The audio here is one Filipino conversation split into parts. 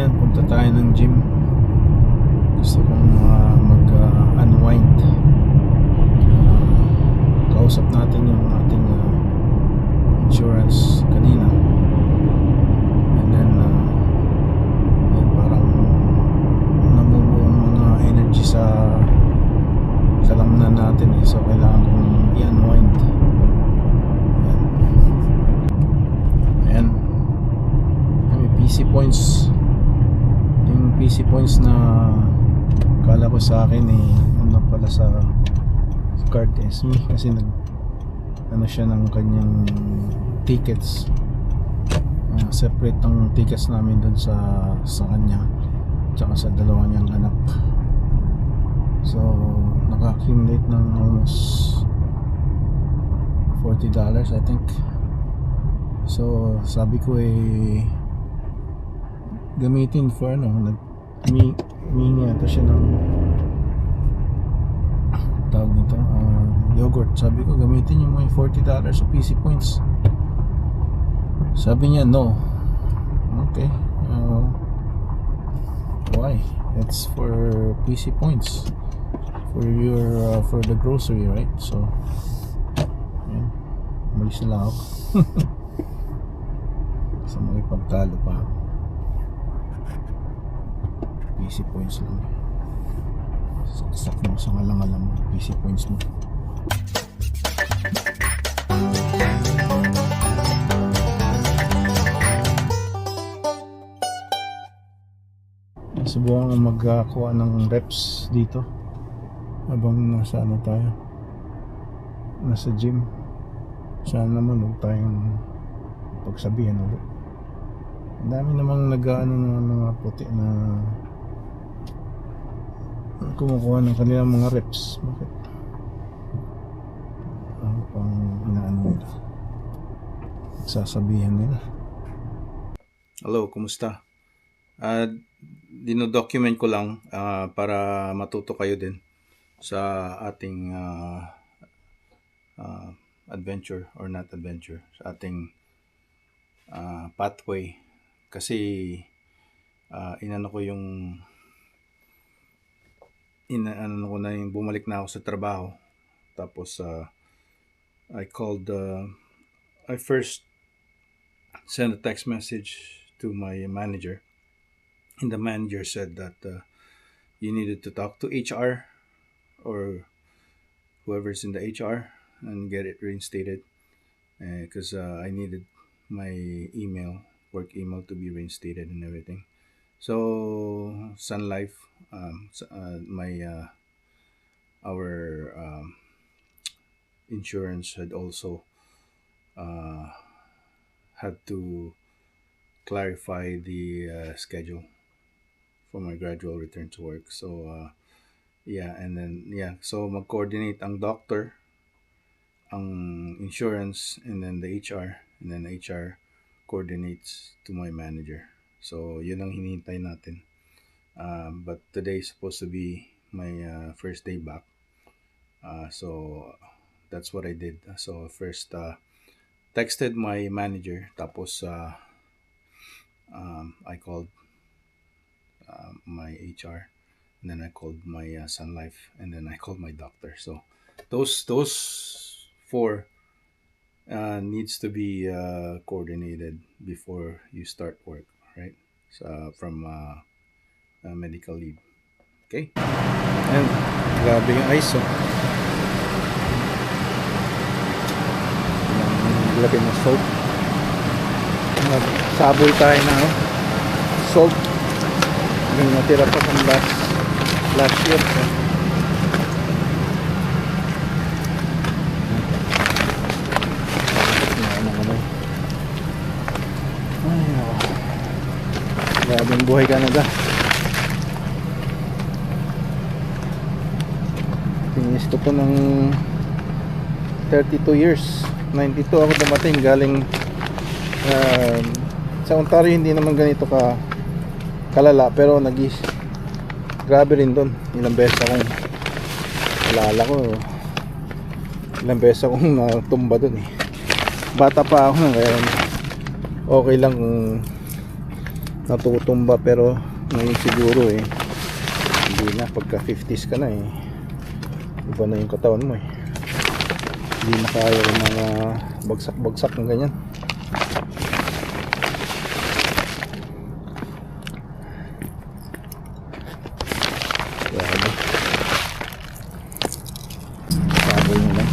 Ayan, punta tayo ng gym. Gusto kong mag-unwind. Kausap natin yung ating insurance kanina. And then yun, parang namumuong mga energy sa kalamnan natin eh. So kailangan kong i-unwind. Ayan. May PC points. Yung PC points na kala ko sa akin eh ano pala sa card SME kasi ano siya ng kanyang tickets. Separate ang tickets namin dun sa kanya tsaka sa dalawa niyang anak. So naka-accumulate ng almost $40 I think. So sabi ko gamitin for humingi ata siya ng tawag nito yogurt. Sabi ko gamitin yung mga $40 sa PC points. Sabi niya no. Okay, why? It's for PC points for your for the grocery, right? So yan, malis na lang ako. So makipagtalo pa ako. PC points lang. Saksak mo sa ngalang-alam mo PC points mo. Subukan magkuha ng reps dito habang nasa tayo, nasa gym. Sana naman huwag tayong pagsabihan ulit. Ang dami namang nag-aano ng mga puti na kumukuha ng kanilang mga reps. Bakit? Ano pang inaano nila? Sasabihan nila. Hello, kumusta? Dino-document ko lang para matuto kayo din sa ating adventure or not adventure, sa ating pathway. Kasi inano ko na yung bumalik na ako sa trabaho. Tapos I first sent a text message to my manager, and the manager said that you needed to talk to HR or whoever's in the HR and get it reinstated because I needed my work email to be reinstated and everything. So Sun Life, our insurance had also had to clarify the schedule for my gradual return to work. So so mag-coordinate ang doctor, ang insurance, and then the HR, and then HR coordinates to my manager. So yun ang hinihintay natin. But today is supposed to be my first day back. So that's what I did. So first texted my manager, tapos I called my HR, and then I called my Sun Life, and then I called my doctor. So those four needs to be coordinated before you start work, right? So from medical leave. Okay? And grabe yung ice, oh. Grabe na salt. Sabol tayo na salt. Yung natira pa kung last year. Grabe yung buhay Canada. Tinis ko po ng 32 years. 92 ako dumating galing sa Ontario. Hindi naman ganito kalala, pero grabe rin doon. Ilang beses akong alala ko, ilang beses akong natumba doon eh. Bata pa ako, kaya okay lang kung natutumba, pero ngayon siguro hindi na, pagka 50s ka na iba na yung katawan mo hindi na kaya yung mga bagsak-bagsak ng ganyan. Grabe. Sabay nyo lang.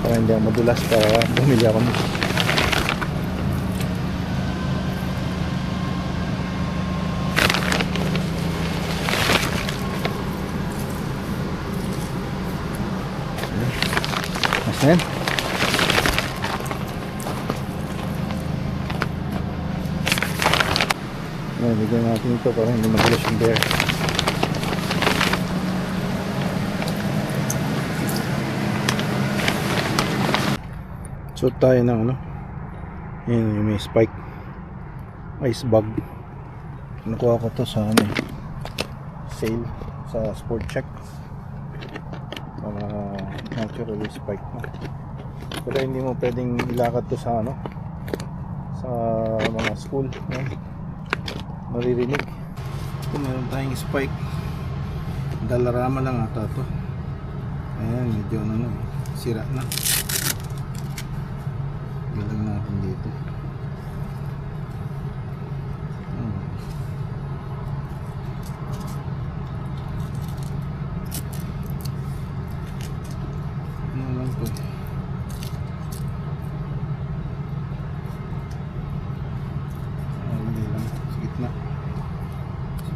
Para hindi ako madulas, para bumili ako nito. Ayan. Bigyan natin ito para hindi magulas yung bear. So tayo ng yun, yung may spike ice bag. Nakuha ko to sa sale sa Sport Check. Natural spike mo. Pero hindi mo pwedeng ilakad to sa sa mga school, maririnig. Kung meron tayong spike, Dalarama lang ata to. Ayan, medyo sira na. Galang natin dito.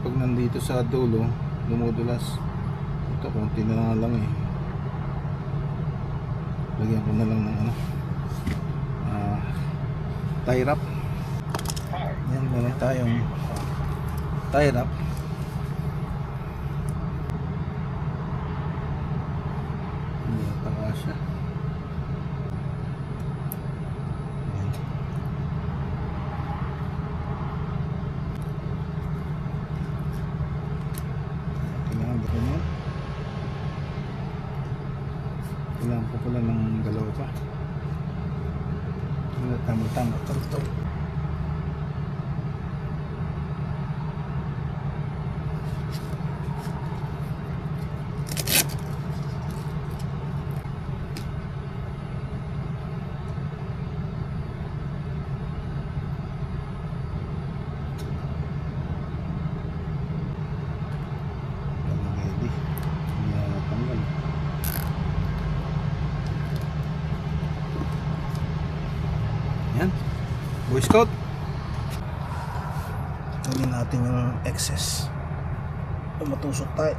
Pag nandito sa dulo dumudulas ito, konti na lang lagyan ko na lang ng tie wrap. Yan, meron tayong tie wrap. Hindi nataka siya. Kailangan ko pala ng dalawa pa. Tama-tama ito. Yan, Boy Scout. Tuloy natin yung excess. Matusok tayo.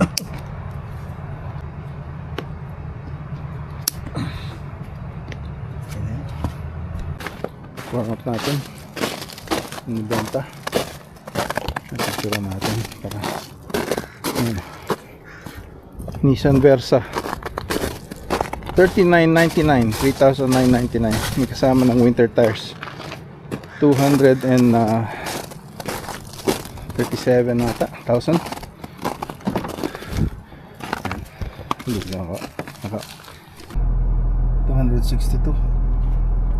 Warm up natin. Nibenta. Nasasura natin para Nissan Versa 3999, 3,999. May kasama ng winter tires. 237 ata, 1,000. Hindi lang ako. 262.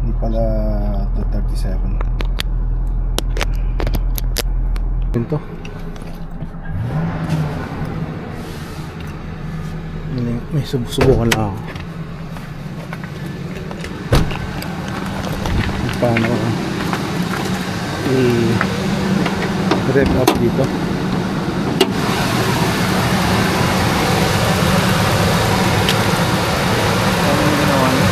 Hindi pala 237. Ito. May subukan lang ako. Paano i-rev up dito. Paano yung ginawa niya?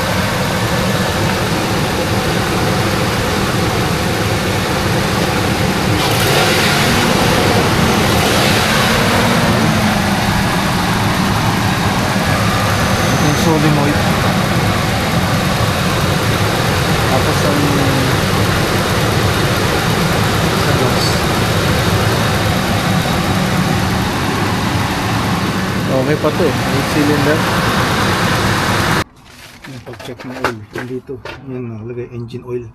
Itong solenoid. Tapos ang sa gas. Okay pa to 8 cylinder. Yung pag-check ng oil dito, yan nakalagay engine oil.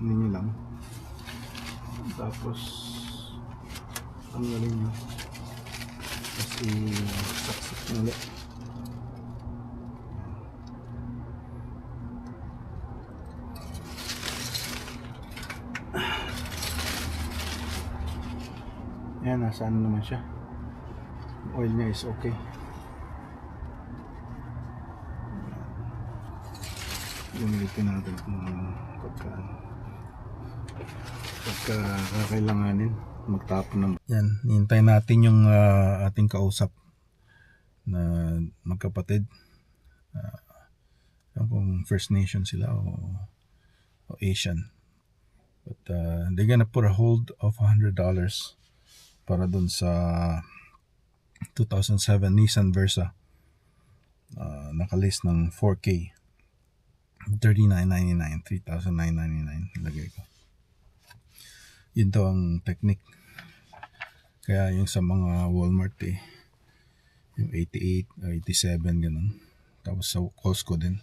Ano nyo lang. Tapos tanggalin nyo. Tapos i-saksik nyo ulit. Ayan, nasa ano naman siya. Oil niya is okay. Gamitin natin kung pagka kakailanganin magtapon ng. Yan, hintayin natin yung ating kausap na magkapatid. Kung First Nation sila o Asian. But they're gonna put a hold of $100 para dun sa 2007 Nissan Versa. Nakalist ng 4K. $39,999, $3,999 ilagay ko. Yun daw ang technique. Kaya yung sa mga Walmart yung 88 o 87 ganun. Tapos sa Costco din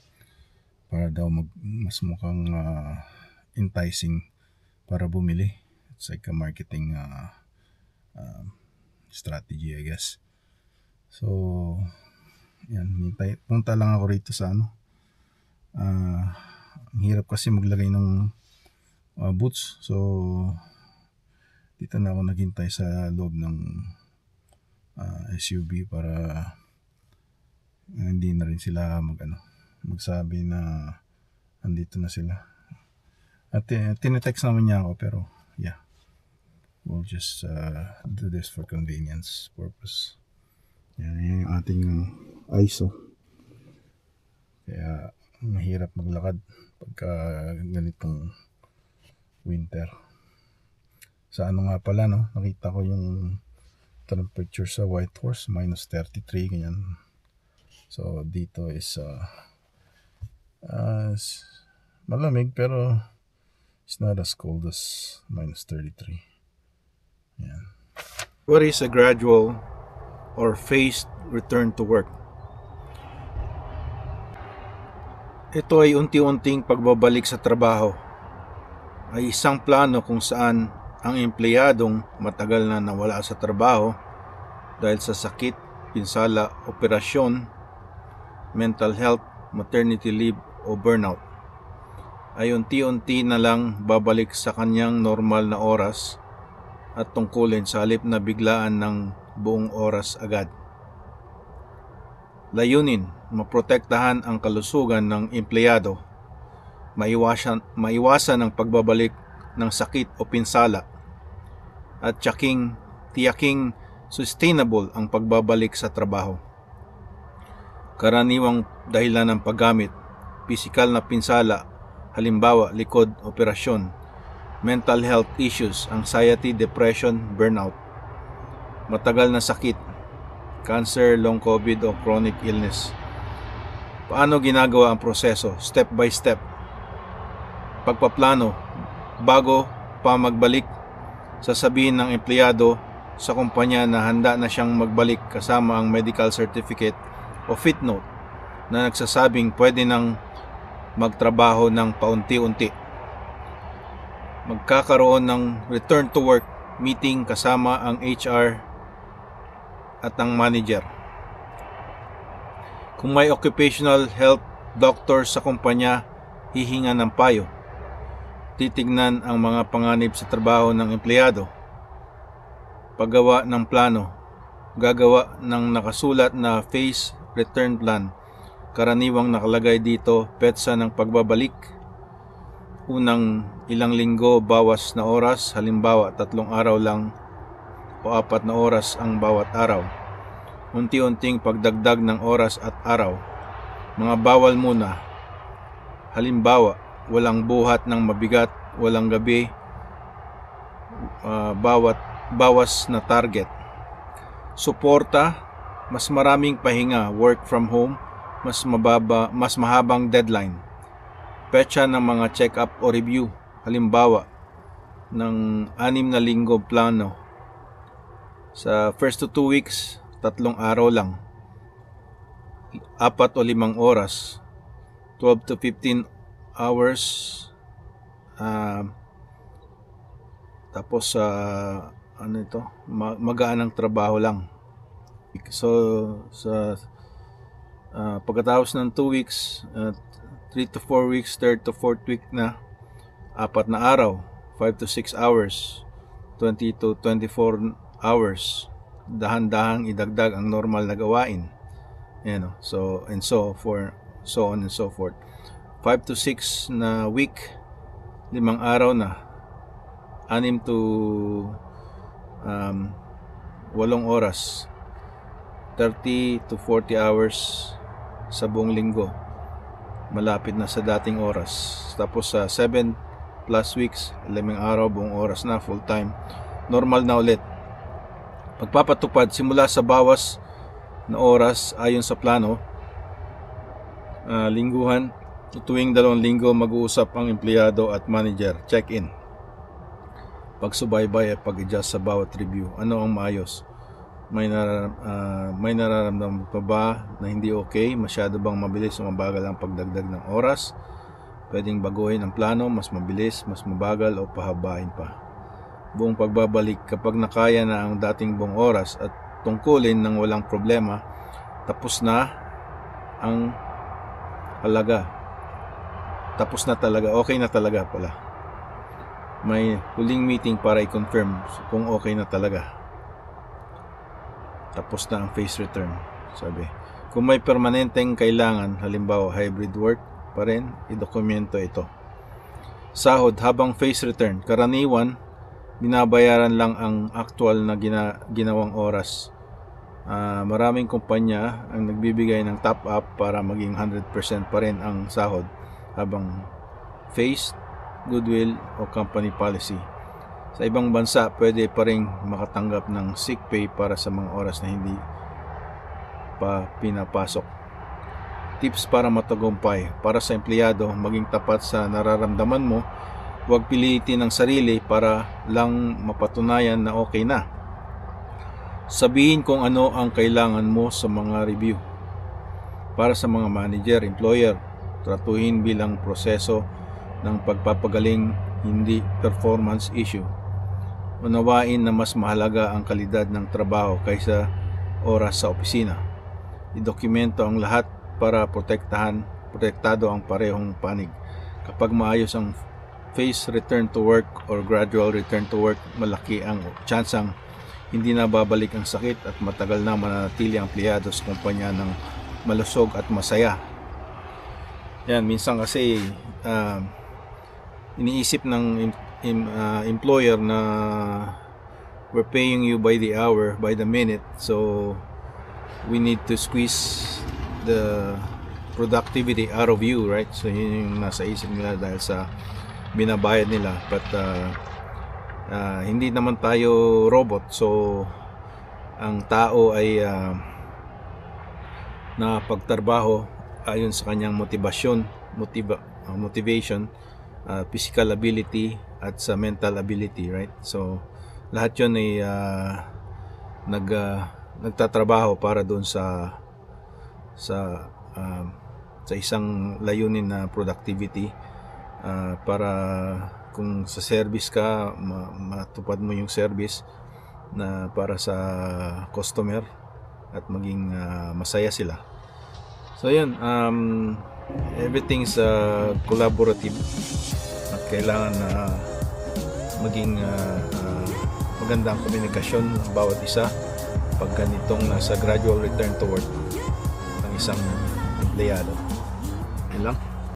para daw mas mukhang enticing para bumili. It's like a marketing strategy, I guess. So yan, punta lang ako rito sa ang hirap kasi maglagay ng boots, so dito na ako naghintay sa loob ng SUV para hindi na rin sila magsabi na andito na sila. At tinetext naman niya ako, pero yeah, we'll just do this for convenience purpose. Yan yung ating ISO. Kaya mahirap maglakad pagka ganitong winter. Sa nga pala, nakita ko yung temperature sa Whitehorse, -33, ganyan. So dito is malamig, pero it's not as cold as -33. Yan. What is a gradual or phased return to work? Ito ay unti-unting pagbabalik sa trabaho. Ay isang plano kung saan ang empleyadong matagal na nawala sa trabaho dahil sa sakit, pinsala, operasyon, mental health, maternity leave o burnout ay unti-unti na lang babalik sa kanyang normal na oras at tungkulin sa halip na biglaan ng buong oras agad. Layunin, maprotektahan ang kalusugan ng empleyado, maiwasan ang pagbabalik ng sakit o pinsala, at tiyaking sustainable ang pagbabalik sa trabaho. Karaniwang dahilan ng paggamit, pisikal na pinsala, halimbawa likod, operasyon, mental health issues, anxiety, depression, burnout, matagal na sakit, cancer, long COVID o chronic illness. Paano ginagawa ang proseso? Step by step. Pagpaplano, bago pa magbalik, sasabihin ng empleyado sa kumpanya na handa na siyang magbalik kasama ang medical certificate o fit note na nagsasabing pwede nang magtrabaho ng paunti-unti. Magkakaroon ng return to work meeting kasama ang HR at ang manager. Kung may occupational health doctor sa kumpanya, hihinga ng payo. Titignan ang mga panganib sa trabaho ng empleyado. Paggawa ng plano. Gagawa ng nakasulat na phase return plan. Karaniwang nakalagay dito petsa ng pagbabalik. Unang ilang linggo bawas na oras, halimbawa 3 araw lang o 4 na oras ang bawat araw. Unti-unting pagdagdag ng oras at araw. Mga bawal muna. Halimbawa, walang buhat ng mabigat, walang gabi, bawas na target. Suporta, mas maraming pahinga, work from home, mas mahabang deadline. Petsa ng mga check-up o review. Halimbawa, ng 6 na linggo plano. Sa first to 2 weeks, 3 araw lang. 4 o 5 oras. 12 to 15 hours. Tapos magaan ang trabaho lang. So sa pagkatapos ng 2 weeks, 3 to 4 weeks, 3rd to 4th week na, 4 na araw, 5 to 6 hours, 20 to 24 hours, dahan-dahang idagdag ang normal na gawain. So on and so forth. 5 to 6 na week, 5 araw na, 6 to 8 oras, 30 to 40 hours sa buong linggo, malapit na sa dating oras. Tapos sa 7 plus weeks, 11 araw, buong oras na, full time, normal na ulit. Pagpapatupad simula sa bawas na oras ayon sa plano, lingguhan, tuwing 2 linggo mag-uusap ang empleyado at manager, check-in, pagsubaybay at pag-adjust sa bawat review. Ano ang maayos? May nararamdaman pa ba na hindi okay? Masyado bang mabilis o mabagal ang pagdagdag ng oras? Pwedeng baguhin ang plano, mas mabilis, mas mabagal o pahabain pa? Buong pagbabalik, kapag nakaya na ang dating buong oras at tungkulin ng walang problema, tapos na ang halaga. Tapos na talaga, okay na talaga pala. May huling meeting para i-confirm kung okay na talaga. Tapos na ang phase return, sabi. Kung may permanenteng kailangan, halimbawa hybrid work pa rin, idokumento ito. Sahod habang phase return, karaniwan binabayaran lang ang actual na ginawang oras. Maraming kumpanya ang nagbibigay ng top up para maging 100% pa rin ang sahod, habang phase, goodwill o company policy. Sa ibang bansa, pwede pa rin makatanggap ng sick pay para sa mga oras na hindi pa pinapasok. Tips para matagumpay. Para sa empleyado, maging tapat sa nararamdaman mo. Huwag pilitin ang sarili para lang mapatunayan na okay na. Sabihin kung ano ang kailangan mo sa mga review. Para sa mga manager, employer, tratuhin bilang proseso ng pagpapagaling, hindi performance issue. Unawain na mas mahalaga ang kalidad ng trabaho kaysa oras sa opisina. Idokumento ang lahat para protektado ang parehong panig. Kapag maayos ang phase return to work or gradual return to work, malaki ang tsansang hindi na babalik ang sakit at matagal na mananatili ang empleyado sa kumpanya ng malusog at masaya. Yan, minsan kasi iniisip ng employer na we're paying you by the hour, by the minute, so we need to squeeze the productivity out of you, right? So yun yung nasa isip nila dahil sa binabayad nila. But hindi naman tayo robot, so ang tao ay napagtrabaho ayon sa kanyang motivation, physical ability at sa mental ability, right? So lahat yun ay nagtatrabaho para doon sa isang layunin na productivity, para kung sa service ka, matupad mo yung service na para sa customer at maging masaya sila. So yun, everything's collaborative at kailangan na maging magandang komunikasyon ng bawat isa pag ganitong nasa gradual return to work ng isang empleyado. Yun lang.